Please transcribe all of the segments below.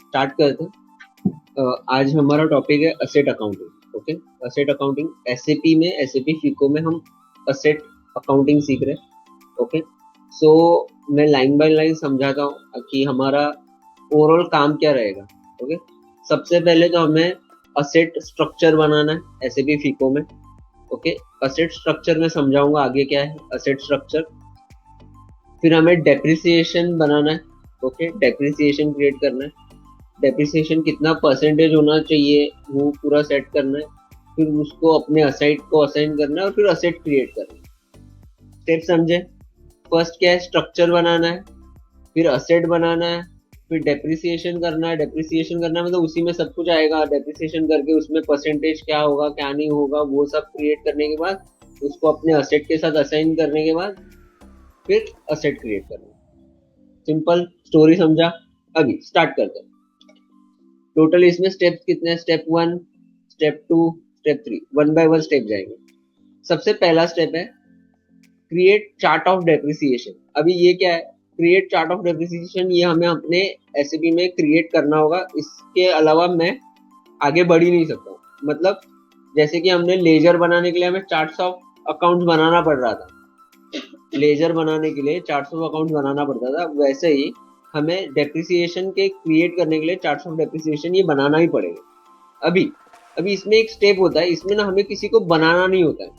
Start करते हैं। आज हमारा टॉपिक है asset accounting. Okay, asset accounting SAP में, एसएपी फिको में हम असेट अकाउंटिंग सीख रहे हैं। ओके, सो मैं लाइन बाय लाइन समझाता हूँ कि हमारा ओवरऑल काम क्या रहेगा। ओके, सबसे पहले तो हमें असेट स्ट्रक्चर बनाना है एसएपी फिको में। ओके, असेट स्ट्रक्चर में समझाऊंगा आगे क्या है असेट स्ट्रक्चर। फिर हमें डेप्रिसिएशन बनाना है। ओके, डेप्रिसिएशन क्रिएट करना है। डेप्रिसिएशन कितना परसेंटेज होना चाहिए वो पूरा सेट करना है। फिर उसको अपने असेट को असाइन करना है और फिर असेट क्रिएट करना है। स्टेप समझे? फर्स्ट क्या है, स्ट्रक्चर बनाना है, फिर असेट बनाना है, फिर डेप्रिसिएशन करना है। डेप्रिसिएशन करना है मतलब उसी में सब कुछ आएगा। डेप्रिसिएशन करके उसमें परसेंटेज क्या होगा क्या नहीं होगा वो सब क्रिएट करने के बाद उसको अपने असेट के साथ असाइन करने के बाद फिर असेट क्रिएट करना। सिंपल स्टोरी समझा? अभी स्टार्ट करते हैं। टोटल इसमें स्टेप्स कितने हैं? Step 1, step 2, step 3, one by one step जाएंगे। सबसे पहला स्टेप है क्रिएट चार्ट ऑफ डेप्रिसिएशन। अभी ये क्या है? क्रिएट चार्ट ऑफ डेप्रिसिएशन ये हमें अपने एसएपी में क्रिएट करना होगा। इसके अलावा मैं आगे बढ़ ही नहीं सकता। मतलब जैसे कि हमने लेजर बनाने के लिए हमें चार्ट्स ऑफ अकाउंट्स बनाना पड़ रहा था, लेजर बनाने के लिए चार्ट्स ऑफ अकाउंट्स बनाना पड़ता था, वैसे ही हमें डेप्रिसिएशन के क्रिएट करने के लिए चार्ट्स ऑफ डेप्रिसिएशन ये बनाना ही पड़ेगा। अभी अभी इसमें एक स्टेप होता है, इसमें ना हमें किसी को बनाना नहीं होता है।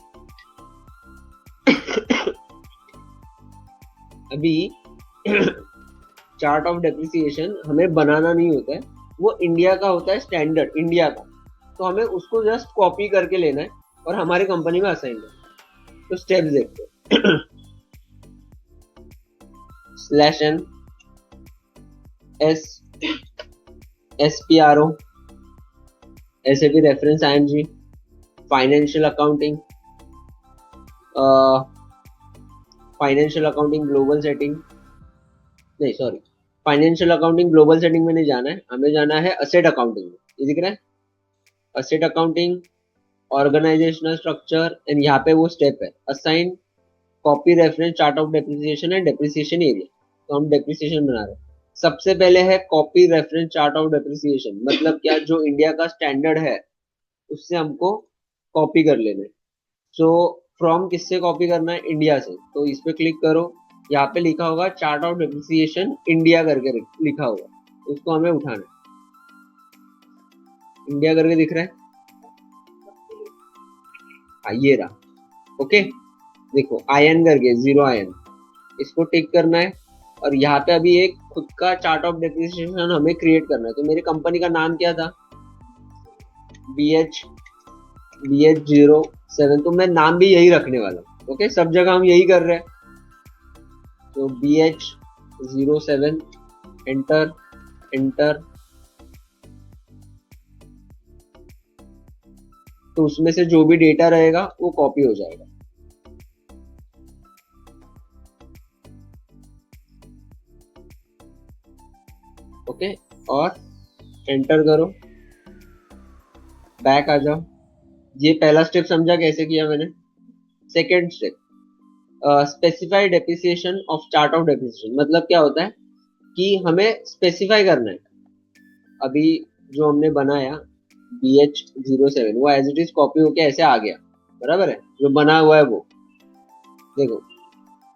अभी चार्ट ऑफ डेप्रिसिएशन हमें बनाना नहीं होता है, वो इंडिया का होता है, स्टैंडर्ड इंडिया का। तो हमें उसको जस्ट कॉपी करके लेना है और हमारी कंपनी में असाइन करना है। तो स्टेप्स देखते हैं। /n SPRO SAP reference IMG financial accounting, financial accounting global setting, नहीं sorry, financial accounting global setting में नहीं जाना है, हमें जाना है असेट अकाउंटिंग में। ये दिख रहा है asset accounting, organisational structure, and यहाँ पे वो स्टेप है assign copy reference chart of depreciation and depreciation area. तो हम डेप्रिसिएशन बना रहे हैं। सबसे पहले है copy reference chart of depreciation, मतलब क्या, जो इंडिया का स्टैंडर्ड है उससे हमको कॉपी कर लेना है। सो फ्रॉम किससे कॉपी करना है? इंडिया से। तो इस पे क्लिक करो, यहाँ पे लिखा होगा चार्ट ऑफ डेप्रिसिएशन इंडिया करके लिखा होगा, उसको हमें उठाना है। इंडिया करके दिख रहा है, ये रहा। ओके, देखो आयन करके 0 आयन, इसको टिक करना है। और यहाँ पे अभी एक खुद का चार्ट ऑफ डेप्रिसिएशन हमें क्रिएट करना है। तो मेरी कंपनी का नाम क्या था? BH07। तो मैं नाम भी यही रखने वाला हूँ। ओके, सब जगह हम यही कर रहे हैं। तो BH07 एंटर एंटर। तो उसमें से जो भी डेटा रहेगा वो कॉपी हो जाएगा। ओके, और एंटर करो, बैक आ जाओ। ये पहला स्टेप समझा कैसे किया मैंने? Second step specify depreciation of chart of depreciation. मतलब क्या होता है कि हमें स्पेसिफाई करना है। अभी जो हमने बनाया BH07 वो एज इट इज कॉपी होके ऐसे आ गया, बराबर है, जो बना हुआ है वो। देखो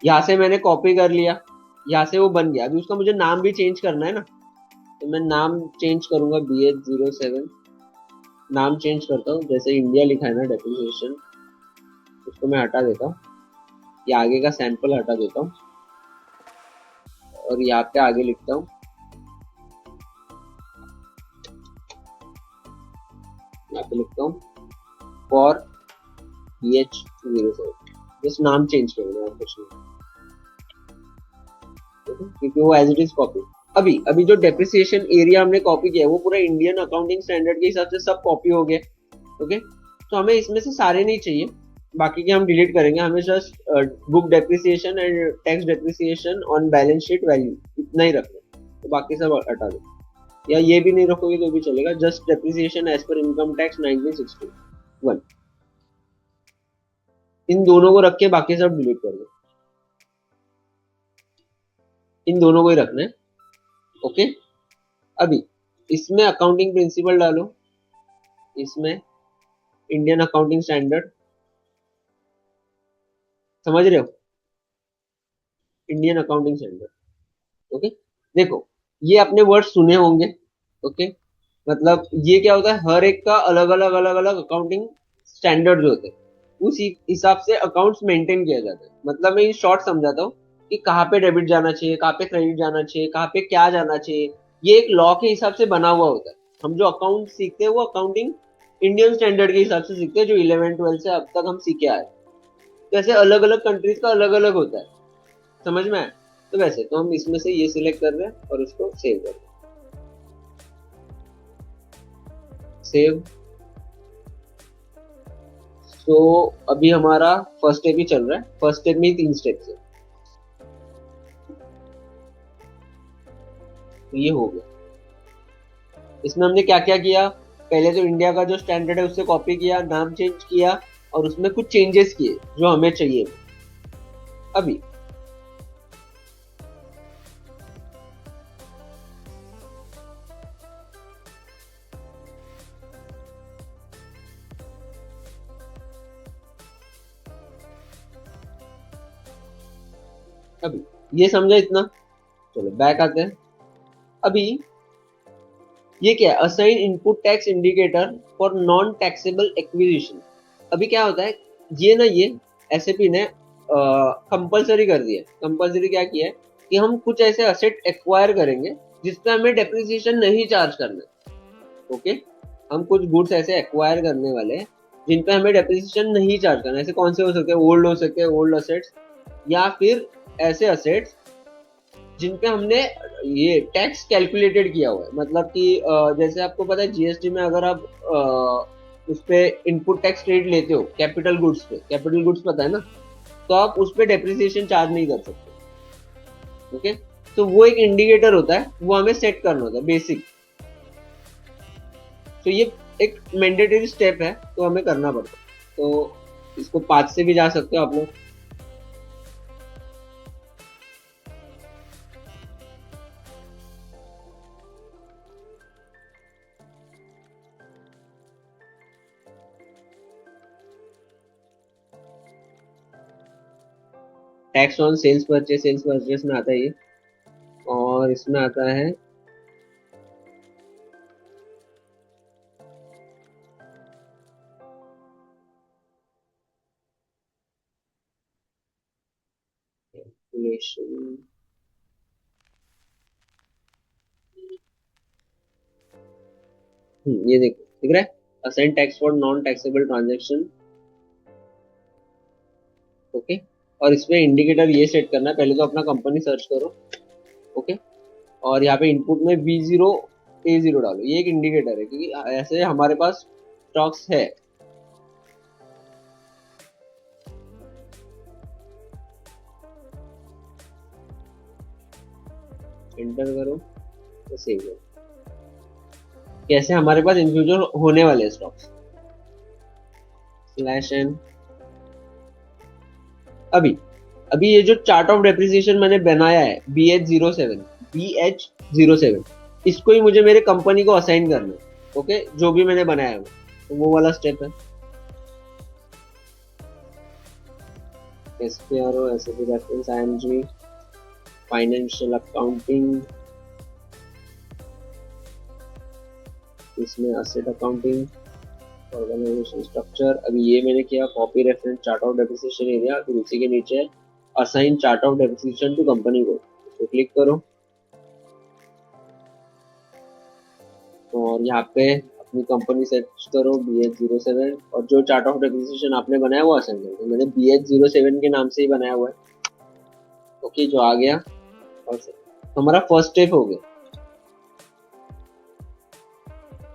यहाँ से मैंने कॉपी कर लिया, यहाँ से वो बन गया। अभी उसका मुझे नाम भी चेंज करना है ना, तो मैं नाम चेंज करूंगा BH07। नाम चेंज करता हूँ, जैसे इंडिया लिखा है ना डेप्रिसिएशन, उसको मैं हटा देता हूँ। ये आगे का सैंपल हटा देता हूँ और यहाँ पे आगे लिखता हूँ, यहाँ पे लिखता हूँ फॉर BH07। बस नाम चेंज करूंगा और कुछ नहीं, क्योंकि वो एज इट इज कॉपी। अभी जो डेप्रिसिएशन एरिया हमने कॉपी किया है वो पूरा इंडियन अकाउंटिंग स्टैंडर्ड के हिसाब से सब कॉपी हो गए। ओके, तो हमें इसमें से सारे नहीं चाहिए, बाकी के हम डिलीट करेंगे। हमें just book depreciation and tax depreciation on balance sheet value इतना ही रखना है, तो बाकी सब हटा दो, या ये भी नहीं रखोगे तो भी चलेगा। Just depreciation as per income tax 1961, इन दोनों को रख के बाकी सब डिलीट कर दो। इन दोनों को ही रखना है। ओके, अभी इसमें अकाउंटिंग प्रिंसिपल डालो, इसमें इंडियन अकाउंटिंग स्टैंडर्ड, समझ रहे हो, इंडियन अकाउंटिंग स्टैंडर्ड। ओके, देखो ये अपने वर्ड सुने होंगे। ओके, मतलब ये क्या होता है, हर एक का अलग अलग अकाउंटिंग स्टैंडर्ड होते हैं, उस हिसाब से अकाउंट्स मेंटेन किया जाता है। मतलब मैं इन शॉर्ट समझाता हूँ कि कहाँ पे डेबिट जाना चाहिए, कहाँ पे क्रेडिट जाना चाहिए, कहाँ पे क्या जाना चाहिए, ये एक लॉ के हिसाब से बना हुआ होता है। हम जो अकाउंट सीखते हैं वो अकाउंटिंग इंडियन स्टैंडर्ड के हिसाब से सीखते हैं, जो 11 12 से अब तक हम सीखे आए। तो ऐसे अलग अलग कंट्रीज का अलग अलग होता है, समझ में आया? तो वैसे तो हम इसमें से ये सिलेक्ट कर रहे हैं और उसको सेव कर रहे हैं, सेव। तो अभी हमारा फर्स्ट स्टेप ही चल रहा है, फर्स्ट स्टेप में ही 3 स्टेप्स है, तो ये हो गया। इसमें हमने क्या क्या किया, पहले तो इंडिया का जो स्टैंडर्ड है उससे कॉपी किया, नाम चेंज किया और उसमें कुछ चेंजेस किए जो हमें चाहिए। अभी अभी ये समझा इतना, चलो बैक आते हैं। अभी ये क्या है, assign input tax indicator for non taxable acquisition. अभी क्या होता है, ये ना ये एसएपी ने कंपलसरी कर दिया। कंपलसरी क्या किया है कि हम कुछ ऐसे असेट एक्वायर करेंगे जिसपे हमें डेप्रिसिएशन नहीं चार्ज करना। ओके, हम कुछ गुड्स ऐसे एक्वायर करने वाले हैं जिन पे हमें डेप्रिसिएशन नहीं चार्ज करना। ऐसे कौन से हो सकते हैं, ओल्ड हो सकते हैं, ओल्ड असेट्स, या फिर ऐसे असेट्स जिन पे हमने ये टैक्स कैलकुलेटेड किया हुआ है। मतलब कि जैसे आपको पता है जीएसटी में अगर आप उस पे इनपुट टैक्स क्रेडिट लेते हो कैपिटल गुड्स पे, कैपिटल गुड्स पता है ना, तो आप उस पे डेप्रिसिएशन चार्ज नहीं कर सकते। ओके, तो वो एक इंडिकेटर होता है, वो हमें सेट करना होता है बेसिक। तो ये एक मैंडेटरी स्टेप है, तो हमें करना पड़ता है। तो इसको 5 से भी जा सकते हो आप लोग। टैक्स ऑन सेल्स परचेस में आता है ये, और इसमें आता है कैलकुलेशन। ये देखो दिख रहा है, assign tax for non taxable transaction. Okay, और इसमें इंडिकेटर ये सेट करना है, पहले तो अपना कंपनी सर्च करो। ओके, और यहाँ पे इनपुट में B0 A0 डालो, ये एक इंडिकेटर है कि ऐसे हमारे पास स्टॉक्स है। एंटर करो तो सेव करो, कैसे हमारे पास इन फ्यूचर होने वाले स्टॉक्स। /n। अभी अभी ये जो चार्ट ऑफ डेप्रिसिएशन मैंने बनाया है BH07 इसको ही मुझे मेरे कंपनी को असाइन करना है। ओके, जो भी मैंने बनाया है तो वो वाला स्टेप है। SPRO, SAP reference, IMG, financial accounting, इसमें असेट अकाउंटिंग, ऑर्गेनाइजेशन स्ट्रक्चर। अभी ये मैंने किया copy reference chart of depreciation area, फिर उसी के नीचे assign chart of depreciation to company को, तो क्लिक करो और यहाँ पे अपनी कंपनी सर्च करो BH07, और जो चार्ट ऑफ डेप्रिसिएशन आपने बनाया वो असाइन करो। तो मैंने BH07 के नाम से ही बनाया हुआ है। ओके, जो आ गया, और तो हमारा फर्स्ट स्टेप हो गया।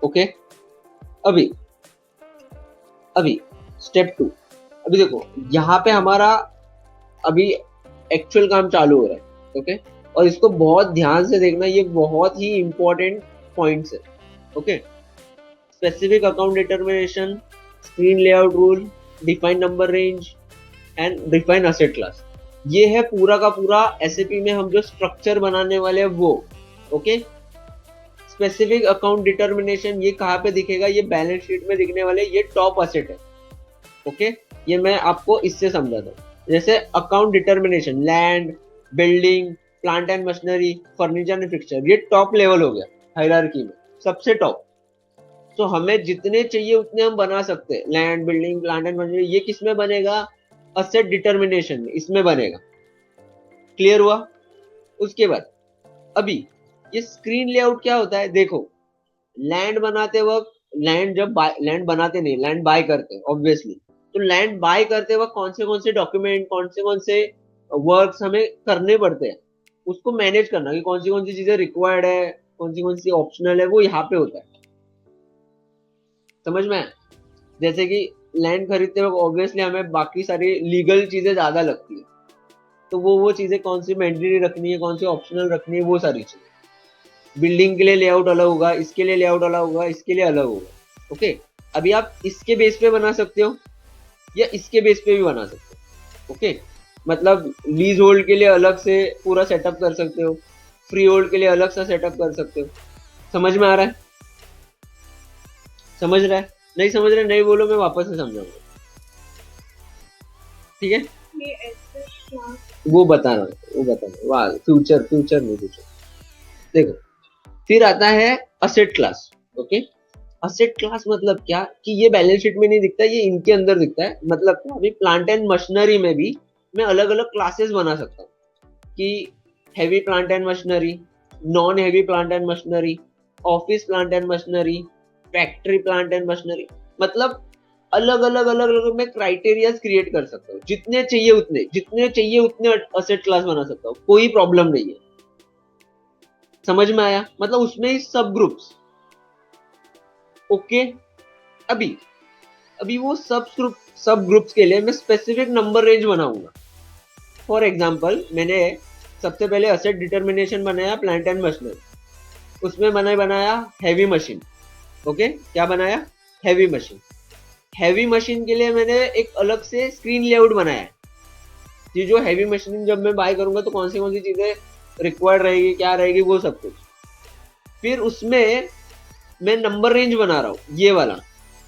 ओके, अभी अभी स्टेप 2। अभी देखो यहाँ पे हमारा अभी एक्चुअल काम चालू हो रहा है। ओके, और इसको बहुत ध्यान से देखना, ये बहुत ही इंपॉर्टेंट पॉइंट्स है। Okay, specific account determination, screen layout rule, define number range and define asset class. ये है पूरा का पूरा एसएपी में हम जो स्ट्रक्चर बनाने वाले हैं वो। ओके, स्पेसिफिक अकाउंट डिटर्मिनेशन ये कहाँ पे दिखेगा, ये बैलेंस शीट में दिखने वाले ये टॉप असेट है। ओके, ये मैं आपको इससे समझाता हूँ। जैसे account determination, land, building, plant and machinery, furniture and fixture, ये टॉप लेवल हो गया हायरार्की में, सबसे टॉप। तो हमें जितने चाहिए उतने हम बना सकते हैं। Land, building, plant and machinery, ये किस में बनेगा, असेट डिटर्मिनेशन में, इसमें बनेगा। क्लियर हुआ? उसके बाद अभी ये स्क्रीन लेआउट क्या होता है, देखो लैंड बनाते वक्त, लैंड जब लैंड बनाते नहीं, लैंड बाय करते हैं ऑब्वियसली। तो लैंड बाय करते वक्त कौन से डॉक्यूमेंट, कौन से वर्क्स हमें करने पड़ते हैं, उसको मैनेज करना कि कौन सी चीजें रिक्वायर्ड है, कौन सी ऑप्शनल है, वो यहाँ पे होता है। समझ में आया? जैसे कि लैंड खरीदते वक्त ऑब्वियसली हमें बाकी सारी लीगल चीजें ज्यादा लगती है, तो वो चीजें कौन सी मैंडेटरी रखनी है, कौन सी ऑप्शनल रखनी है, वो सारी चीजें। बिल्डिंग के लिए लेआउट अलग होगा, इसके लिए लेआउट अलग होगा, इसके लिए अलग होगा। ओके, अभी आप इसके बेस पे बना सकते हो या इसके बेस पे भी बना सकते हो। ओके, मतलब लीज होल्ड के लिए अलग से पूरा सेटअप कर सकते हो, फ्री होल्ड के लिए अलग सा सेटअप कर सकते हो। समझ में आ रहा है? समझ रहा है? नहीं समझ रहे नहीं बोलो, मैं वापस से समझाऊंगा। ठीक है, वो बता रहा हूँ, वो बता रहा हूँ। वाह, फ्यूचर फ्यूचर नहीं फ्यूचर। देखो, फिर आता है asset class. Okay, asset class मतलब क्या कि ये बैलेंस शीट में नहीं दिखता, ये इनके अंदर दिखता है। मतलब क्या, अभी प्लांट एंड मशीनरी में भी मैं अलग अलग क्लासेस बना सकता हूँ कि heavy plant and machinery, non heavy plant and machinery, office plant and machinery, factory plant and machinery. मतलब अलग अलग मैं क्राइटेरिया क्रिएट कर सकता हूँ, जितने चाहिए उतने असेट क्लास बना सकता हूँ, कोई प्रॉब्लम नहीं है। समझ में आया? मतलब उसमें ही सब ग्रुप्स। ओके, अभी अभी वो सब ग्रुप्स के लिए मैं स्पेसिफिक नंबर रेंज बनाऊंगा। फॉर एग्जांपल, मैंने सबसे पहले असेट डिटर्मिनेशन बनाया प्लांट एंड मशीनरी, उसमें मैंने बनाया हैवी मशीन। ओके, क्या बनाया, हैवी मशीन। हैवी मशीन के लिए मैंने एक अलग से स्क्रीन लेआउट बनाया है कि जो हैवी मशीन जब मैं बाय करूंगा तो कौन सी चीजें रिक्वायर्ड रहेगी, क्या रहेगी, वो सब कुछ। फिर उसमें मैं नंबर रेंज बना रहा हूँ, ये वाला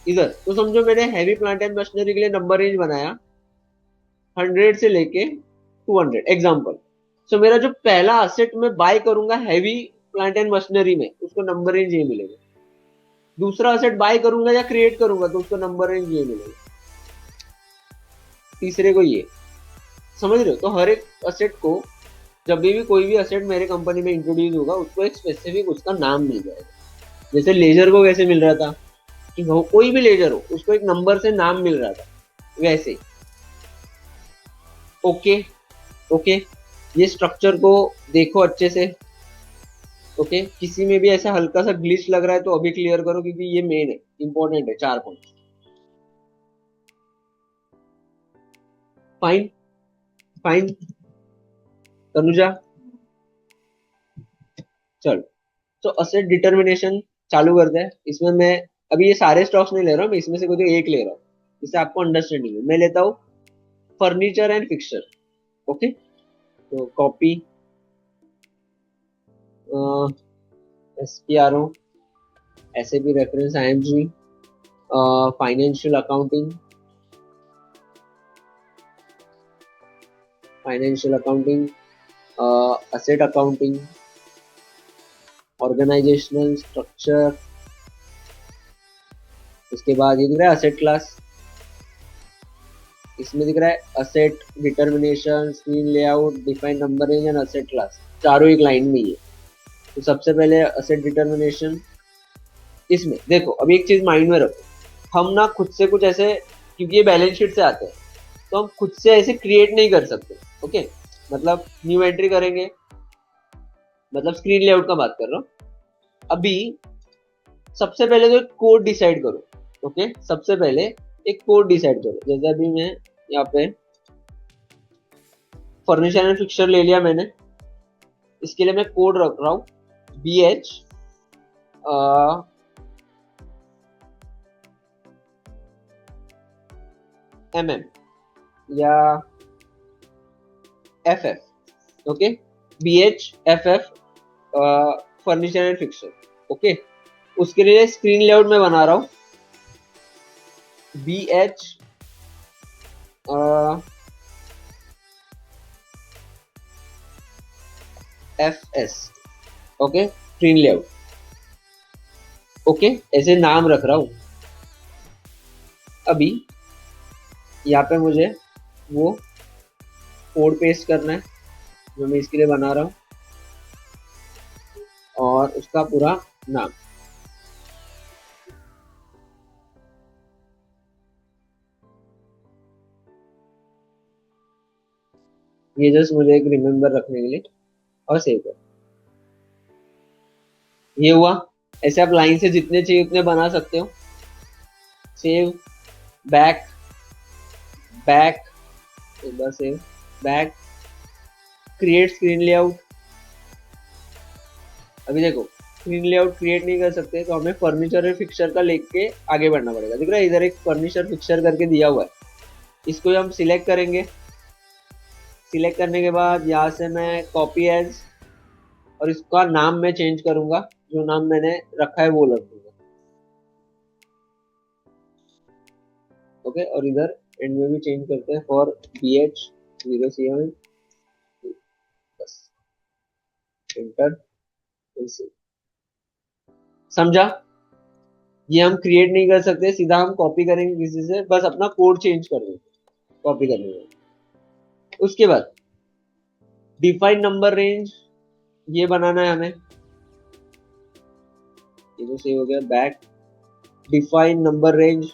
इधर। तो समझो मैंने हैवी प्लांट एंड मशीनरी के लिए नंबर रेंज बनाया 100 से लेके 200 एग्जाम्पल। सो मेरा जो पहला असेट मैं बाय करूंगा हैवी प्लांट एंड मशीनरी में, उसको नंबर रेंज ये मिलेगा। दूसरा असेट बाय करूंगा या क्रिएट करूंगा तो उसको नंबर रेंज ये मिलेगा। तीसरे को ये। समझ रहे हो? तो हर एक असेट को, जब भी कोई भी असेट मेरे कंपनी में इंट्रोड्यूस होगा, उसको एक स्पेसिफिक उसका नाम मिल जाएगा। जैसे लेजर को वैसे मिल रहा था कि वो कोई भी लेजर हो उसको एक नंबर से नाम मिल रहा था, वैसे। ओके, ओके, ये स्ट्रक्चर को देखो अच्छे से। ओके, किसी में भी ऐसा हल्का सा ग्लिच लग रहा है तो अभी क्लियर करो, क्योंकि ये मेन है, इंपॉर्टेंट है, 4 पॉइंट। फाइन, फाइन तनुजा, चलो। तो असेट डिटर्मिनेशन चालू करते हैं। इसमें मैं अभी ये सारे स्टॉक्स नहीं ले रहा हूँ, मैं इसमें से कोई एक ले रहा हूँ जिससे आपको अंडरस्टैंडिंग है। मैं लेता हूँ फर्नीचर एंड फिक्सचर। ओके, तो copy, SPRO, SAP reference, IMG, financial accounting, financial accounting, asset accounting, organisational structure. उसके बाद ये दिख रहा है असेट क्लास, इसमें दिख रहा है asset determination, screen layout, define number range and asset class, चारों एक लाइन में ही है। तो सबसे पहले असेट डिटर्मिनेशन। इसमें देखो, अभी एक चीज माइंड में रखो, हम ना खुद से कुछ ऐसे, क्योंकि ये बैलेंस शीट से आते हैं, तो हम खुद से ऐसे क्रिएट नहीं कर सकते। ओके, मतलब न्यू एंट्री करेंगे, मतलब स्क्रीन लेआउट का बात कर रहा हूँ अभी। सबसे पहले तो एक कोड डिसाइड करो। ओके, सबसे पहले एक कोड डिसाइड करो। जैसे अभी मैं यहाँ पे फर्नीचर एंड फिक्सचर ले लिया मैंने, इसके लिए मैं कोड रख रहा हूँ BH MM या FF। Okay, BH FF furniture and fixture. Okay, उसके लिए स्क्रीन लेआउट में बना रहा हूँ BH FS। Okay, screen layout. Okay, ऐसे नाम रख रहा हूँ। अभी यहाँ पे मुझे वो कोड पेस्ट करना है जो मैं इसके लिए बना रहा हूँ, और उसका पूरा नाम। ये जस्ट मुझे एक रिमेम्बर रखने के लिए, और सेव कर। ये हुआ। ऐसे आप लाइन से जितने चाहिए उतने बना सकते हो। सेव, बैक, बैक, एक बार save, back, create screen layout. अभी देखो, स्क्रीन लेआउट क्रिएट नहीं कर सकते तो हमें फर्नीचर और फिक्सचर का लेके आगे बढ़ना पड़ेगा। दिख रहा है इधर एक फर्नीचर फिक्सचर करके दिया हुआ है, इसको हम सिलेक्ट करेंगे। सिलेक्ट करने के बाद यहाँ से मैं कॉपी एज, और इसका नाम मैं चेंज करूंगा, जो नाम मैंने रखा है वो रख दूंगा। ओके, और इधर एंड में भी चेंज करते हैं फॉर BH07। बस एंटर, समझा? ये हम क्रिएट नहीं कर सकते, सीधा हम कॉपी करेंगे किसी से, बस अपना कोड चेंज कर देंगे कॉपी करने में। उसके बाद डिफाइन नंबर रेंज, ये बनाना है हमें। ये तो सेव हो गया। Back, define number range,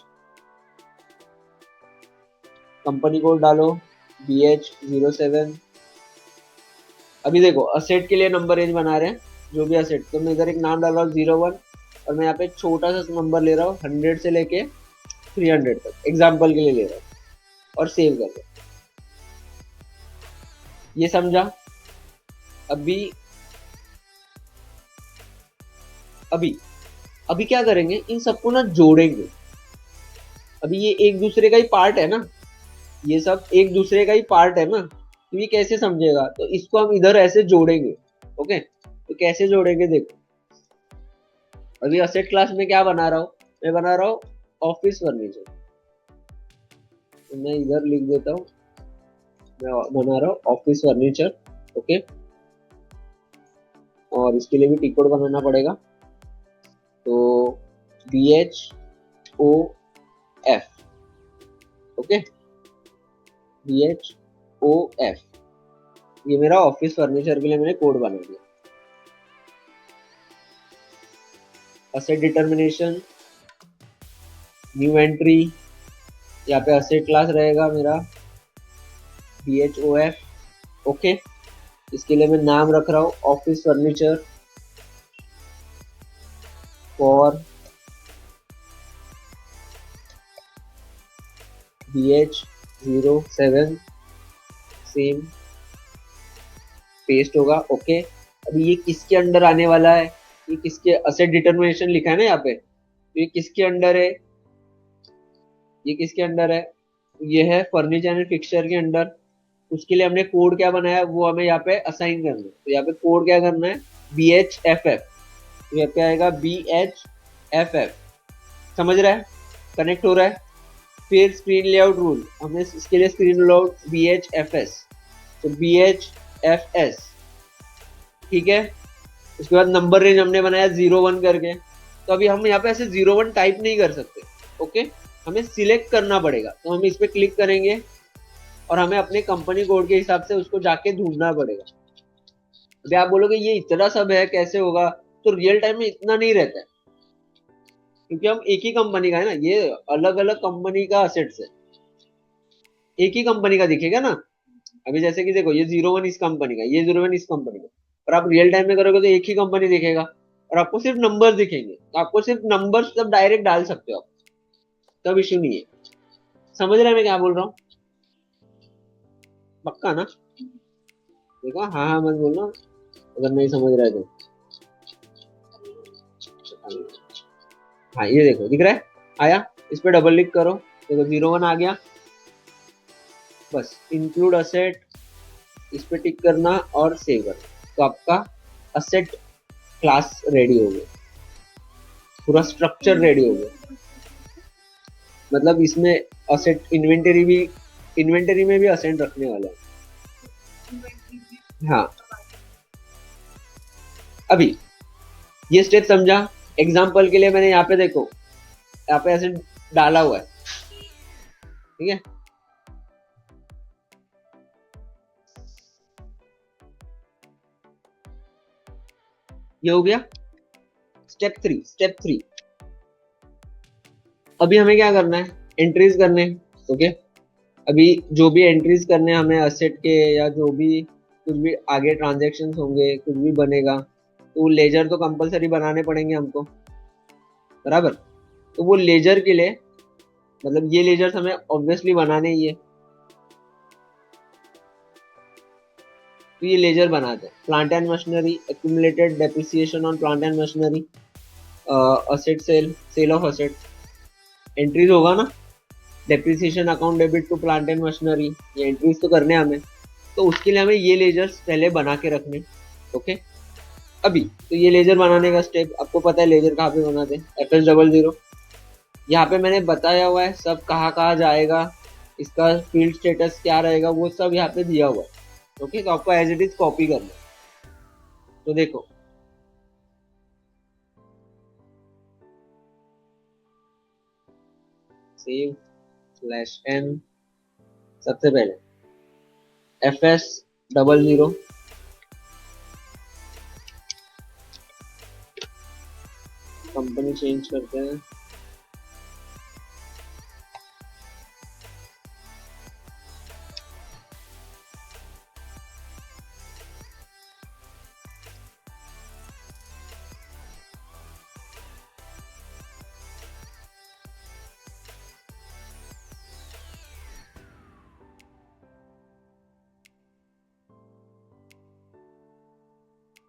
company code डालो BH07। अभी देखो, असेट के लिए नंबर रेंज बना रहे हैं, जो भी असेट, तो मैं इधर एक नाम डाल रहा हूँ 01, और मैं यहाँ पे छोटा सा नंबर ले रहा हूँ 100 से लेके 300 तक, एग्जाम्पल के लिए ले रहा हूँ, और सेव कर दो। ये समझा? अभी अभी अभी क्या करेंगे, इन सबको ना जोड़ेंगे। अभी ये एक दूसरे का ही पार्ट है ना, ये सब एक दूसरे का ही पार्ट है ना, तो ये कैसे समझेगा, तो इसको हम इधर ऐसे जोड़ेंगे। ओके, तो कैसे जोड़ेंगे देखो। अभी असेट क्लास में क्या बना रहा हूँ, मैं बना रहा हूँ ऑफिस फर्नीचर, तो मैं इधर लिख देता हूँ, मैं बना रहा हूँ ऑफिस फर्नीचर। ओके, और इसके लिए भी टी कोड बनाना पड़ेगा, तो BHOF। ओके, BHOF, ये मेरा ऑफिस फर्नीचर के लिए मैंने कोड बना दिया। असेट डिटर्मिनेशन, न्यू एंट्री, यहाँ पे असेट क्लास रहेगा मेरा BHOF। ओके, इसके लिए मैं नाम रख रहा हूँ office furniture for BH07, same, paste होगा। ओके, अभी ये किसके अंडर आने वाला है, ये किसके, असेट डिटर्मिनेशन लिखा है ना यहाँ पे, तो ये किसके अंडर है, ये किसके अंडर है, ये है फर्नीचर एंड फिक्सचर के अंडर। उसके लिए हमने कोड क्या बनाया वो हमें यहाँ पे असाइन करना है, तो यहाँ पे कोड क्या करना है BHFF, तो यहाँ पे आएगा BHFF। समझ रहा है, कनेक्ट हो रहा है। फिर स्क्रीन लेआउट रूल, हमने इसके लिए स्क्रीन लेआउट BHFS, तो BHFS, ठीक है। उसके बाद नंबर रेंज हमने बनाया 01 करके, तो अभी हम यहाँ पे ऐसे 01 टाइप नहीं कर सकते। ओके, हमें सिलेक्ट करना पड़ेगा, तो हम इस पे क्लिक करेंगे, और हमें अपने कंपनी कोड के हिसाब से उसको जाके ढूंढना पड़ेगा। अभी आप बोलोगे ये इतना सब है कैसे होगा, तो रियल टाइम में इतना नहीं रहता है, क्योंकि हम एक ही कंपनी का है ना, ये अलग अलग कंपनी का असेट्स है, एक ही कंपनी का दिखेगा ना। अभी जैसे कि देखो, ये 01 इस कंपनी का, ये 01 इस कंपनी का, और आप रियल टाइम में करोगे तो एक ही कंपनी दिखेगा, और आपको सिर्फ नंबर दिखेंगे, तो आपको सिर्फ नंबर सब डायरेक्ट डाल सकते हो आप, तब इश्यू नहीं है। समझ रहे हैं मैं क्या बोल रहा हूँ? पक्का ना? देखो, हाँ हाँ मत बोलना अगर नहीं समझ रहे तो। हाँ, ये देखो दिख रहा है, आया, इस पे डबल क्लिक करो, देखो 01 आ गया। बस इंक्लूड असेट, इस पे टिक करना और सेव करना, तो आपका असेट क्लास रेडी हो गया। पूरा स्ट्रक्चर रेडी हो गया। मतलब इसमें असेट इन्वेंटरी में भी असेट रखने वाला है। हाँ, अभी ये स्टेप समझा। एग्जाम्पल के लिए मैंने यहाँ पे देखो, यहाँ पे एसेट डाला हुआ है, ठीक है। ये हो गया स्टेप थ्री। अभी हमें क्या करना है, एंट्रीज करने हैं, ओके। अभी जो भी एंट्रीज करने हैं हमें असेट के, या जो भी कुछ भी आगे ट्रांजेक्शन होंगे, कुछ भी बनेगा, तो लेजर तो कंपलसरी बनाने पड़ेंगे हमको, बराबर। तो वो लेजर के लिए, मतलब ये लेजर्स हमें ऑब्वियसली बनाने ही है, तो ये लेजर बनाते हैं। Plant and machinery, accumulated depreciation on plant and machinery, asset sale of asset, entries होगा ना। Depreciation account debit to plant and machinery, ये एंट्रीज तो करने हैं हमें, तो उसके लिए हमें ये लेजर्स पहले बना के रखने, ओके। अभी तो ये लेजर बनाने का स्टेप आपको पता है, लेजर कहाँ पे बनाते हैं, FS00। यहाँ पे मैंने बताया हुआ है सब कहाँ कहाँ जाएगा, इसका फील्ड स्टेटस क्या रहेगा, वो सब यहाँ पे दिया हुआ है, ओके। तो आपको एज इट इज कॉपी करना है। तो देखो, सेव/n, सबसे पहले FS00, कंपनी चेंज करते हैं,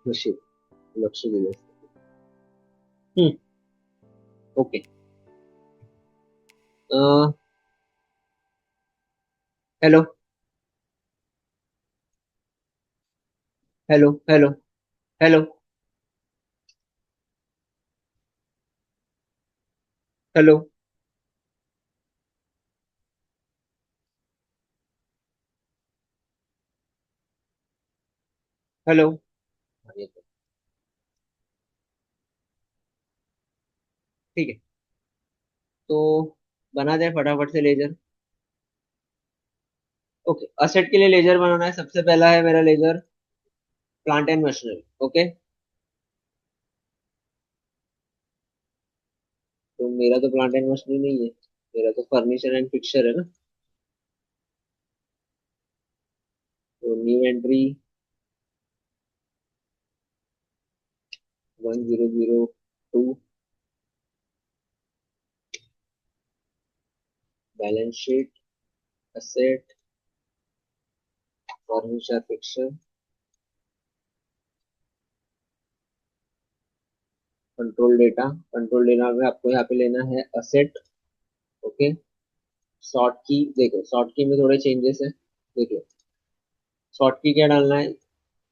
नशीब, लक्ष्य दिवस। Okay. Hello hello hello hello hello. Hello. हाँ, ये तो ठीक है। तो बना दे फटाफट से लेजर। ओके, असेट के लिए लेजर बनाना है। सबसे पहला है मेरा ledger plant and machinery, okay. तो मेरा तो प्लांट एंड मशीनरी नहीं है, मेरा तो फर्नीचर एंड फिक्सचर है ना। तो new entry 1002, balance sheet, asset, furniture fixture, control data में आपको यहाँ पे लेना है असेट, ओके। शॉर्ट की देखो, शॉर्ट की में थोड़े चेंजेस है, देखो। शॉर्ट की क्या डालना है,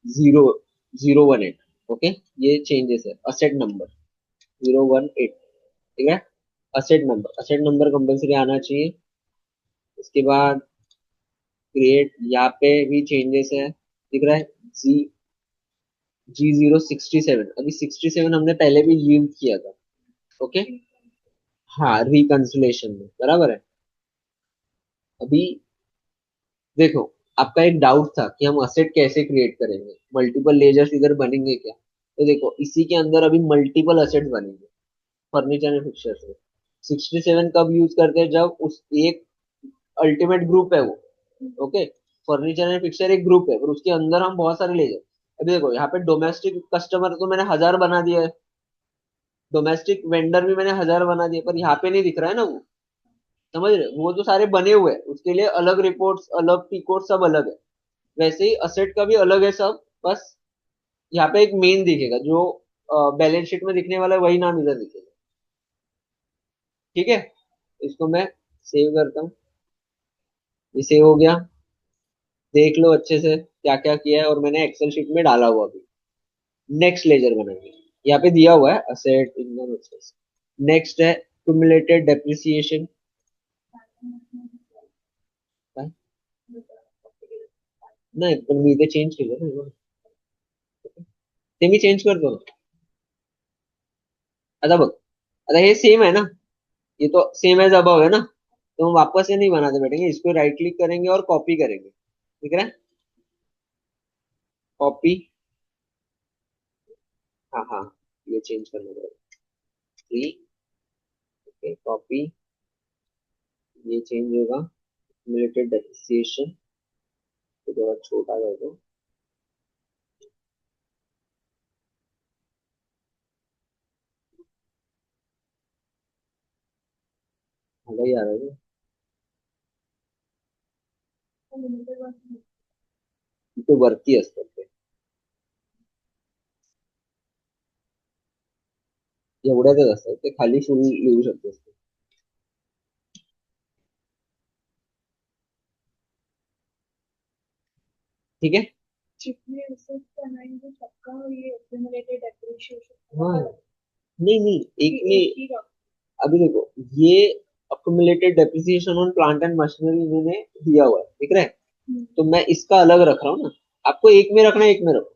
0018, ओके। ये चेंजेस है। असेट नंबर 018, ठीक है। असेट नंबर कंपल्सरी आना चाहिए। उसके बाद क्रिएट, यहाँ पे भी चेंजेस है, दिख रहा है। G067, अभी 67 हमने पहले भी यूज किया था, ओके। हाँ, रिकंसिलेशन में बराबर है। अभी देखो, आपका एक डाउट था कि हम असेट कैसे क्रिएट करेंगे, मल्टीपल लेजर्स इधर बनेंगे क्या। तो देखो, इसी के अंदर अभी मल्टीपल असेट बनेंगे फर्नीचर एंड फिक्सचर्स में। 67 कब यूज करते हैं, जब उस एक अल्टीमेट ग्रुप है वो, ओके। फर्नीचर एंड फिक्सचर एक ग्रुप है, पर उसके अंदर हम बहुत सारे लेजर। अभी देखो, यहाँ पे डोमेस्टिक कस्टमर तो मैंने 1000 बना दिया है, डोमेस्टिक वेंडर भी मैंने 1000 बना दिए, पर यहाँ पे नहीं दिख रहा है ना वो। समझ रहे हो? वो तो सारे बने हुए हैं, उसके लिए अलग रिपोर्ट्स, अलग पी कोड, सब अलग है। वैसे ही असेट का भी अलग है सब, बस यहाँ पे एक मेन दिखेगा जो बैलेंस शीट में दिखने वाला है, वही नाम इधर दिखेगा, ठीक है। इसको मैं सेव करता हूँ, ये सेव हो गया। देख लो अच्छे से क्या क्या किया है, और मैंने एक्सेल शीट में डाला हुआ अभी। नेक्स्ट लेजर बनाएंगे, यहाँ पे दिया हुआ है असेट इनकम एक्सपेंस। नेक्स्ट है क्यूमुलेटेड डेप्रिसिएशन। नाही पण मी इथे चेंज केलं ना, ते मी चेंज करतो ना. आता बघ, आता हे सेम है ना, ये तो सेम एज अबव है ना, तो हम वापस से नहीं बनाते बैठेंगे, इसको राइट क्लिक करेंगे और कॉपी करेंगे, ठीक है. कॉपी, हाँ हाँ, ये चेंज करना पड़ेगा. थ्री, ओके कॉपी, ये चेंज होगा. क्यूमुलेटेड डेप्रिसिएशन तो थोड़ा छोटा कर दो. हला ही आ रहा है. ते वरती असतात ते, एवढ्यातच असतात ते, खाली फुल लिहू शकतोस तू. ठीक है. जितने एसेट बनाएंगे सबका ये एक्यूमुलेटेड डेप्रिसिएशन हाँ, अलग नहीं नहीं, एक कि नहीं. एक ही रख। अभी देखो, ये accumulated depreciation on plant and machinery इन्होंने दिया हुआ है, ठीक है. तो मैं इसका अलग रख रहा हूँ ना, आपको एक में रखना है, एक में रखो.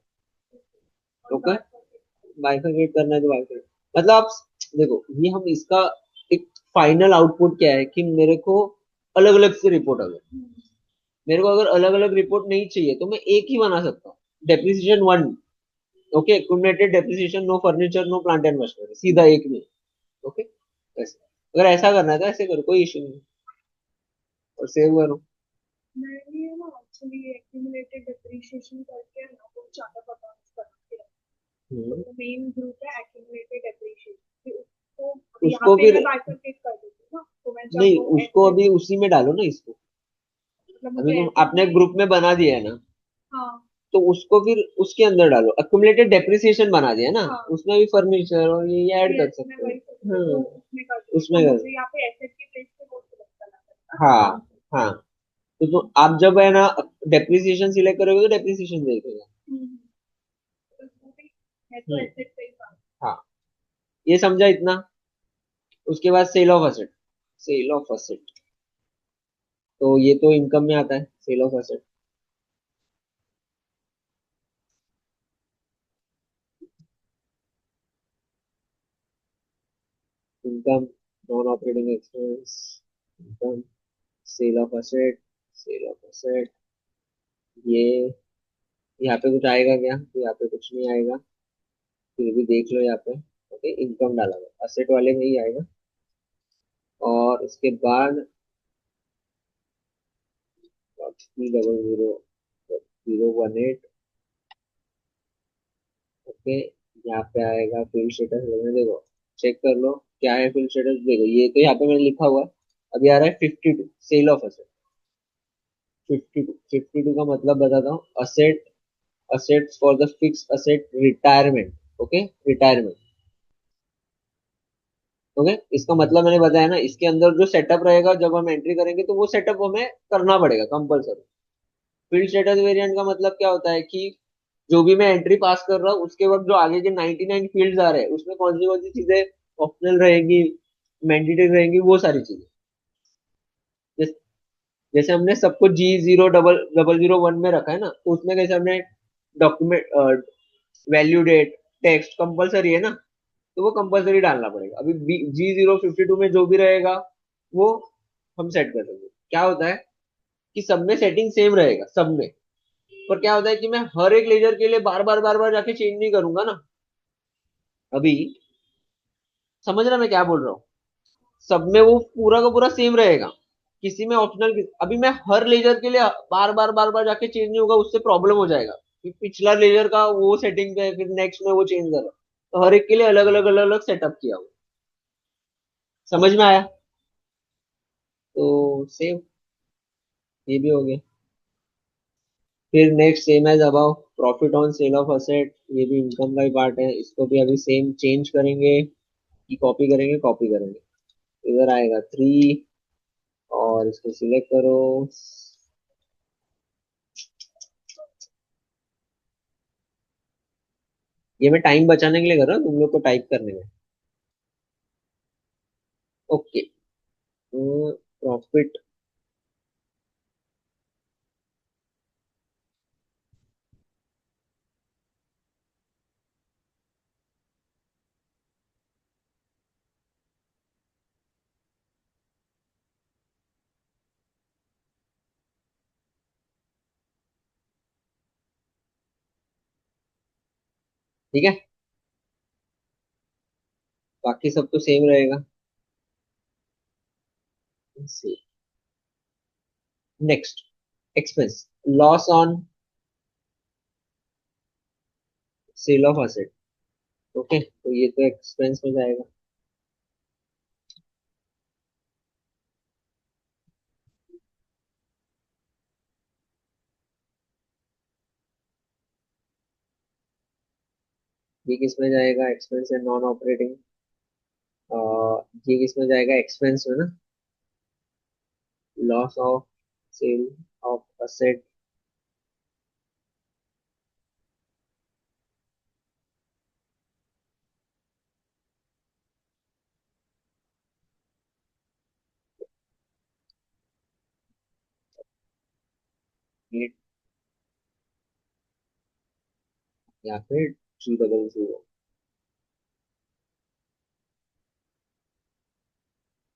और ओके, बात बाइफरकेट करना है तो बाइफरकेट. मतलब आप देखो, ये हम इसका एक फाइनल आउटपुट क्या है कि मेरे को अलग अलग से रिपोर्ट, अगर मेरे को अगर अलग अलग रिपोर्ट नहीं चाहिए तो मैं एक ही बना सकता हूँ. Depreciation one, okay, accumulated depreciation, no furniture, no plant and machinery, सीधा एक में. ओके, ऐसे. अगर ऐसा करना है तो ऐसे करो, कोई इश्यू नहीं. और सेव करो. मैंने ना एक्चुअली एक्यूमुलेटेड डेप्रिसिएशन करके ना वो ज्यादा पता बना के रखा। हम्म. तो मेन ग्रुप है एक्यूमुलेटेड डेप्रिसिएशन, उसको यहाँ उसको पे फिर, मैं बाइफरकेट कर देती हूँ ना, तो मैं जब नहीं, वो उसको एसेट अभी उसी में डालो ना इसको. मतलब अभी मुझे तुम एसेट आपने में। ग्रुप में बना दिया है ना, हाँ तो उसको फिर उसके अंदर डालो. एक्यूमुलेटेड डेप्रिसिएशन बना दिया ना, हाँ, उसमें भी फर्नीचर और ये ऐड कर यस मैं सकते हो. वही सोच रही हूँ, हाँ, तो उसमें कर दूंगी, तो उसमें कर. मुझे यहाँ पे एसेट के प्लेस पे वो सिलेक्ट करना पड़ेगा हाँ अकाउंट। हाँ. तो आप जब है ना डेप्रिसिएशन सिलेक्ट करोगे तो डेप्रिसिएशन देखेगा. तो वो भी है तो हम्म. एसेट पे ही काम। हाँ, ये समझा इतना. उसके बाद sale of asset. Sale of asset, तो ये तो इनकम में आता है, sale of asset. Income, non operating expense, income, sale of asset, sale of asset. ये यहाँ पे कुछ आएगा क्या? तो यहाँ पे कुछ नहीं आएगा, फिर भी देख लो यहाँ पे. ओके, इनकम डाला हुआ असेट वाले में ही आएगा. और उसके बाद 300 018. ओके, यहाँ पे आएगा फील्ड स्टेटस वगैरह, देखो चेक कर लो क्या है फील्ड स्टेटस. देखो ये तो यहाँ पे मैंने लिखा हुआ है. अभी आ रहा है 52, सेल ऑफ असेट. 52 का मतलब बताता हूँ. Asset, assets for the fix asset retirement. Okay, retirement. Okay, इसका मतलब मैंने बताया ना, इसके अंदर जो सेटअप रहेगा जब हम एंट्री करेंगे तो वो सेटअप हमें करना पड़ेगा कंपलसरी. फील्ड स्टेटस वेरिएंट का मतलब क्या होता है कि जो भी मैं एंट्री पास कर रहा हूँ उसके वक्त जो आगे के 99 फील्ड्स आ रहे हैं उसमें कौन सी चीजें ऑप्शनल रहेंगी, मैंडेटरी रहेंगी, वो सारी चीजें. जैसे, जैसे हमने सबको G0001 में रखा है ना, तो उसमें कैसे हमने document, value date, text compulsory है ना, तो वो कंपलसरी डालना पड़ेगा. अभी G052 में जो भी रहेगा वो हम सेट कर देंगे. क्या होता है कि सब में सेटिंग सेम रहेगा सब में, पर क्या होता है कि मैं हर एक लेजर के लिए बार बार जाके चेंज नहीं करूंगा ना. अभी समझ रहा मैं क्या बोल रहा हूँ. सब में वो पूरा का पूरा सेम रहेगा, किसी में ऑप्शनल. अभी मैं हर लेजर के लिए बार बार जाके चेंज नहीं होगा, उससे प्रॉब्लम हो जाएगा कि पिछला लेजर का वो सेटिंग पे है, फिर नेक्स्ट में वो चेंज करो. तो हर एक के लिए अलग अलग सेटअप किया हुआ. समझ में आया? तो सेम, ये भी हो गया. फिर next same as above, profit on sale of asset, ये भी इनकम का ही पार्ट है, इसको भी अभी सेम चेंज करेंगे कि कॉपी करेंगे, कॉपी करेंगे. इधर आएगा थ्री, और इसको सिलेक्ट करो. ये मैं टाइम बचाने के लिए कर रहा हूँ तुम लोग को टाइप करने में. ओके, प्रॉफिट ठीक है, बाकी सब तो सेम रहेगा। Next, expense, loss on sale of asset. Okay, तो ये तो एक्सपेंस में जाएगा। ये किस में जाएगा, एक्सपेंस है नॉन ऑपरेटिंग। ये किस में जाएगा, एक्सपेंस में ना। Loss of sale of asset, या फिर 200।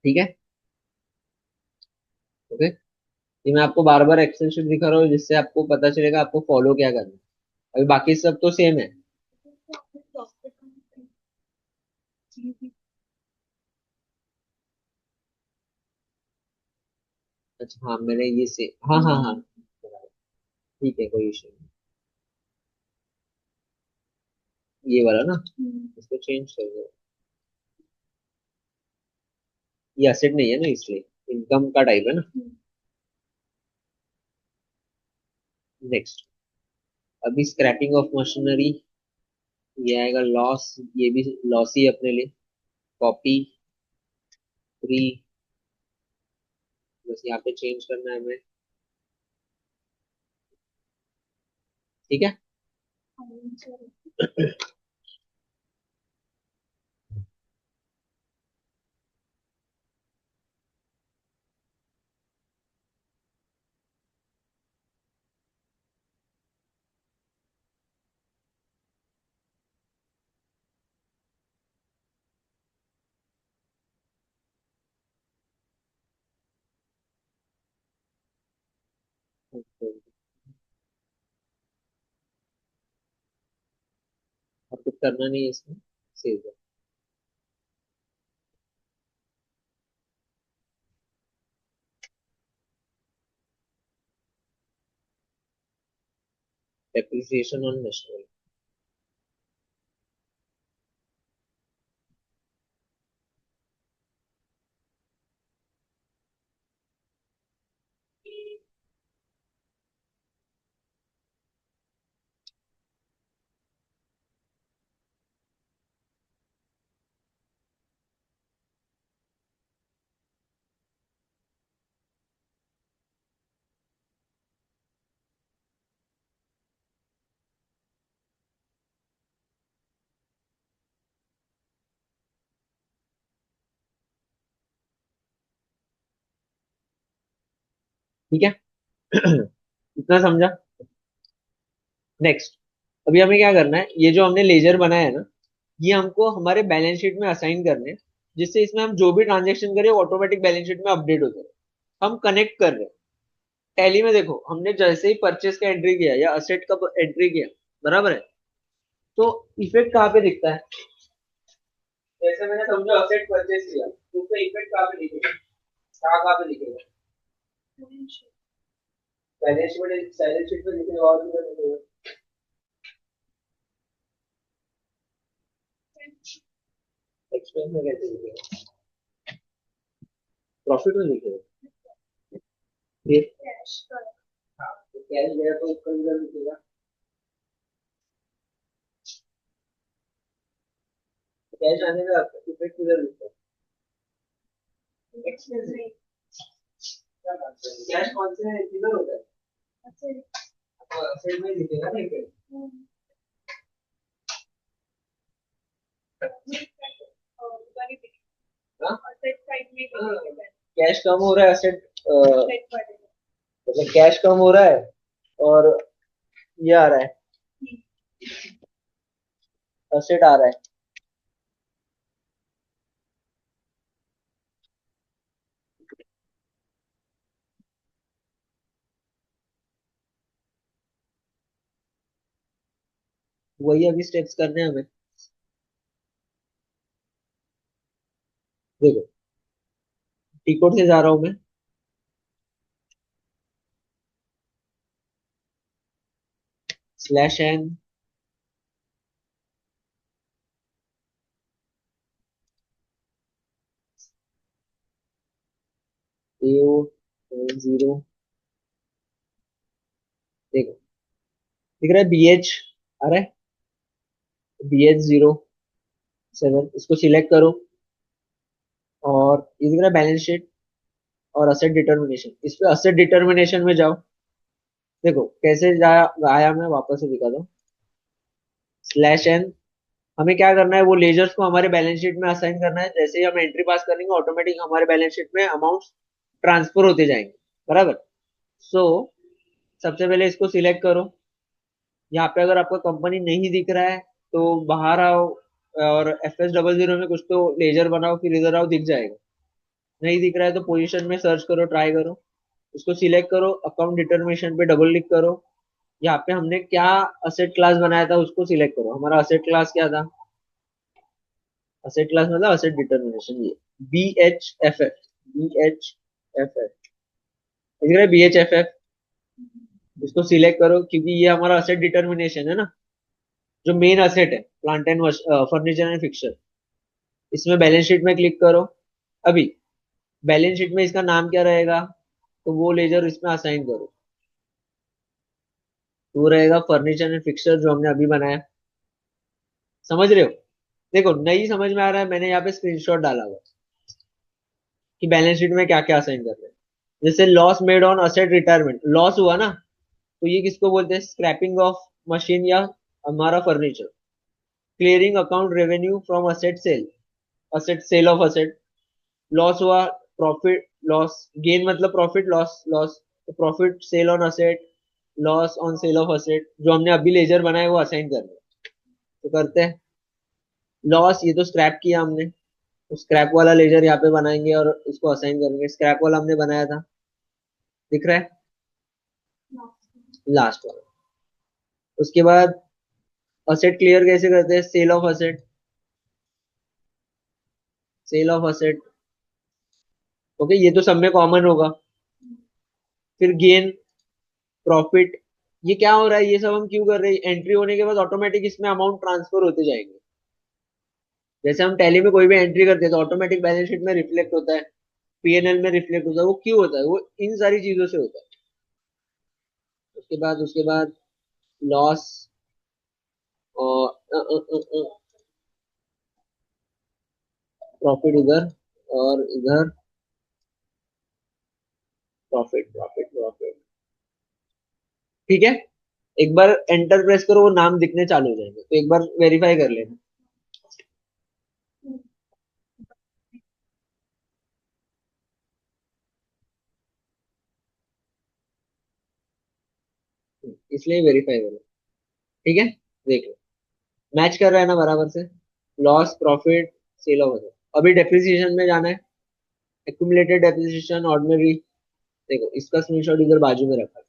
ठीक है, ओके। ये मैं आपको बार बार एक्सेल शीट दिखा रहा हूँ जिससे आपको पता चलेगा आपको फॉलो क्या करना है। अभी बाकी सब तो सेम है। प्रॉफिट का जी। अच्छा हाँ, मैंने ये से, हाँ हाँ हाँ, ठीक है, कोई इशू नहीं। ये वाला ना, इसको चेंज कर दो। ये एसेट नहीं है ना, इसलिए इनकम का टाइप है ना। नेक्स्ट, अभी स्क्रैपिंग ऑफ मशीनरी, ये आएगा लॉस, ये भी लॉस ही है अपने लिए। कॉपी फ्री, बस यहाँ पे चेंज करना है हमें। ठीक है, और कुछ करना नहीं है इसमें, सेव है। Depreciation on machinery. ठीक है, इतना समझा। नेक्स्ट, अभी हमें क्या करना है, ये जो हमने लेजर बनाया है ना, ये हमको हमारे बैलेंस शीट में असाइन करने हैं, जिससे इसमें हम जो भी ट्रांजेक्शन करें ऑटोमेटिक बैलेंस शीट में अपडेट हो जाए। हम कनेक्ट कर रहे हैं। टैली में देखो, हमने जैसे ही परचेस का एंट्री किया या असेट का एंट्री किया, बराबर है, तो इफेक्ट कहाँ पे दिखता है। जैसे मैंने समझो असेट परचेस किया, तो उसका इफेक्ट कहाँ पे दिखेगा, कहाँ पे दिखेगा। बैलेंस शीट में दिखेगा और किधर दिखेगा। एक्सपेंस में कैसे दिखेगा, प्रॉफिट में दिखेगा। फिर हाँ, तो कैश गया तो उसका इधर दिखेगा। कैश आने का इफेक्ट किधर दिखता है, एक्सपेंस में। कैश कौन से किधर होता है, तो असेट में दिखेगा ना इफेक्ट। हाँ? में करेंगे कैश कम हो रहा है, असेट नेट बढ़ेगा। मतलब कैश कम हो रहा है और ये आ रहा है, असेट आ रहा है। वही अभी स्टेप्स करने हैं हमें। देखो, टी कोड से जा रहा हूं मैं, /n AO 0। देखो, दिख रहा है BH आ रहा है, BH07, इसको सिलेक्ट करो और ये दिख रहा है बैलेंस शीट और असेट डिटर्मिनेशन, इस पे असेट डिटर्मिनेशन में जाओ। देखो कैसे आया, मैं वापस से दिखा दो। /n, हमें क्या करना है, वो लेजर्स को हमारे बैलेंस शीट में असाइन करना है। जैसे ही हम एंट्री पास करेंगे ऑटोमेटिक हमारे बैलेंस शीट में अमाउंट ट्रांसफर होते जाएंगे, बराबर। सो सबसे पहले इसको सिलेक्ट करो। यहाँ पे अगर आपका कंपनी नहीं दिख रहा है तो बाहर आओ और FS00 में कुछ तो लेजर बनाओ, फिर इधर आओ, दिख जाएगा। नहीं दिख रहा है तो पोजीशन में सर्च करो, ट्राई करो, उसको सिलेक्ट करो, अकाउंट डिटर्मिनेशन पे डबल क्लिक करो। यहाँ पे हमने क्या असेट क्लास बनाया था उसको सिलेक्ट करो। हमारा असेट क्लास क्या था, असेट क्लास मतलब असेट डिटर्मिनेशन, ये BHFF दिख रहा है, BHFF। इसको सिलेक्ट करो क्योंकि ये हमारा असेट डिटर्मिनेशन है ना, जो मेन असेट है, plant and furniture and fixture. इसमें बैलेंस शीट में क्लिक करो। अभी बैलेंस शीट में इसका नाम क्या रहेगा, तो वो लेजर इसमें असाइन करो। तो वो रहेगा फर्नीचर एंड फिक्सचर जो हमने अभी बनाया। समझ रहे हो? देखो नहीं समझ में आ रहा है, मैंने यहाँ पे स्क्रीनशॉट डाला हुआ कि बैलेंस शीट में क्या क्या असाइन कर रहे हैं। जैसे loss made on asset retirement, loss हुआ ना, तो ये किसको बोलते हैं, स्क्रैपिंग ऑफ मशीन या हमारा furniture. Clearing account revenue from asset sale, asset sale of asset. Loss हुआ, प्रॉफिट लॉस, गेन मतलब प्रॉफिट, लॉस लॉस, तो profit sale on asset, loss on sale of asset. जो हमने अभी लेजर बनाया वो असाइन कर रहे हैं, तो करते हैं। लॉस, ये तो स्क्रैप किया हमने, तो स्क्रैप वाला लेजर यहाँ पे बनाएंगे और इसको असाइन करेंगे। स्क्रैप वाला हमने बनाया था, दिख रहा है, लास्ट वाला। उसके बाद असेट क्लियर कैसे करते हैं, sale of asset, sale of asset. Okay, ये तो सब में कॉमन होगा। फिर गेन, प्रॉफिट, ये क्या हो रहा है, ये सब हम क्यों कर रहे हैं, एंट्री होने के बाद ऑटोमेटिक इसमें अमाउंट ट्रांसफर होते जाएंगे। जैसे हम टैली में कोई भी एंट्री करते हैं तो ऑटोमेटिक बैलेंस शीट में रिफ्लेक्ट होता है, P&L में रिफ्लेक्ट होता है। वो क्यों होता है, वो इन सारी चीजों से होता है। उसके बाद लॉस और प्रॉफिट इधर और इधर, प्रॉफिट प्रॉफिट प्रॉफिट। ठीक है, एक बार एंटर प्रेस करो वो नाम दिखने चालू हो जाएंगे, तो एक बार वेरीफाई कर लेना। इसलिए वेरीफाई करो। ठीक है, देख लो मैच कर रहा है ना बराबर से, loss profit sale of asset. अभी डेप्रिसिएशन में जाना है, एक्यूमुलेटेड डेप्रिसिएशन ऑर्डिनरी। देखो इसका स्क्रीनशॉट इधर बाजू में रखा है,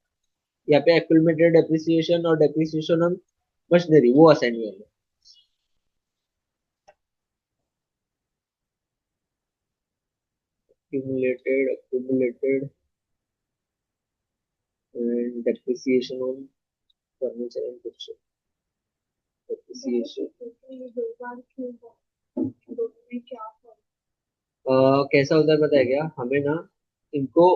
यहाँ पे एक्यूमुलेटेड डेप्रिसिएशन और डेप्रिसिएशन ऑन मशीनरी वो असाइन करना है। accumulated and depreciation on furniture and fixture, depreciation। ये दो बार क्यों हुआ? दोनों में क्या फर्क? कैसा होता है पता है क्या, हमें ना इनको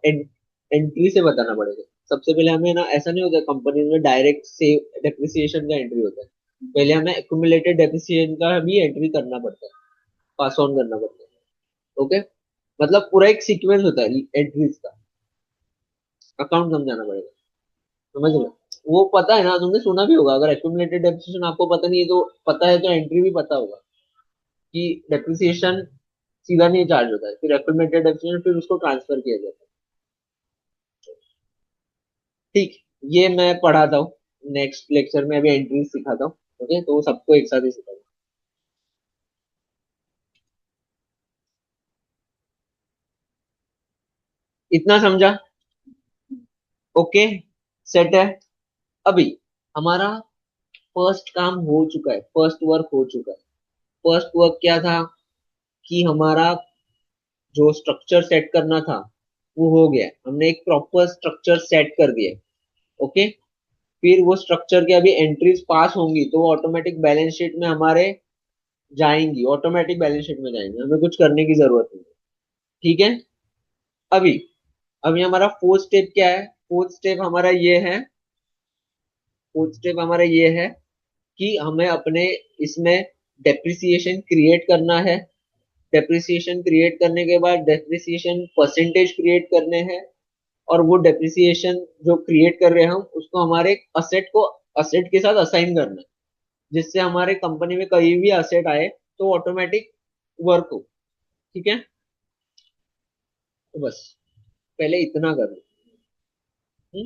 एंट्री से बताना पड़ेगा। सबसे पहले हमें ना, ऐसा नहीं होता कंपनी में डायरेक्ट से डेप्रिसिएशन का एंट्री होता है, पहले हमें एक्यूमुलेटेड डेप्रिसिएशन का भी एंट्री करना पड़ता है, पास ऑन करना पड़ता है। ओके, मतलब पूरा एक सीक्वेंस होता है एंट्रीज का, अकाउंट समझाना पड़ेगा। समझ रहे हो? वो पता है ना, तुमने सुना भी होगा। अगर एक्यूमुलेटेड डेप्रिसिएशन आपको पता नहीं है तो पता है तो एंट्री भी पता होगा कि डेप्रिसिएशन सीधा नहीं चार्ज होता है, फिर एक्यूमुलेटेड डेप्रिसिएशन, फिर उसको ट्रांसफर किया जाता है। ठीक, ये मैं पढ़ाता हूँ नेक्स्ट लेक्चर में, अभी एंट्रीज सिखाता हूँ। ओके, तो वो सबको एक साथ ही सिखाता हूँ। इतना समझा? ओके, सेट है। अभी हमारा फर्स्ट काम हो चुका है, फर्स्ट वर्क हो चुका है। फर्स्ट वर्क क्या था कि हमारा जो स्ट्रक्चर सेट करना था वो हो गया, हमने एक प्रॉपर स्ट्रक्चर सेट कर दिया। ओके, फिर वो स्ट्रक्चर की अभी एंट्रीज पास होंगी तो ऑटोमेटिक बैलेंस शीट में हमारे जाएंगी, ऑटोमेटिक बैलेंस शीट में जाएंगे, हमें कुछ करने की जरूरत नहीं है। ठीक है। अभी अभी हमारा फोर्थ स्टेप क्या है? फोर्थ स्टेप हमारा ये है, फोर्थ स्टेप हमारा ये है कि हमें अपने इसमें डेप्रिसिएशन क्रिएट करना है। डेप्रिसिएशन क्रिएट करने के बाद डेप्रिसिएशन परसेंटेज क्रिएट करने हैं, और वो डेप्रिसिएशन जो क्रिएट कर रहे हैं हम उसको हमारे असेट को असेट के साथ असाइन करना है, जिससे हमारे कंपनी में कहीं भी असेट आए तो ऑटोमेटिक वर्क हो। ठीक है, तो बस पहले इतना कर लो।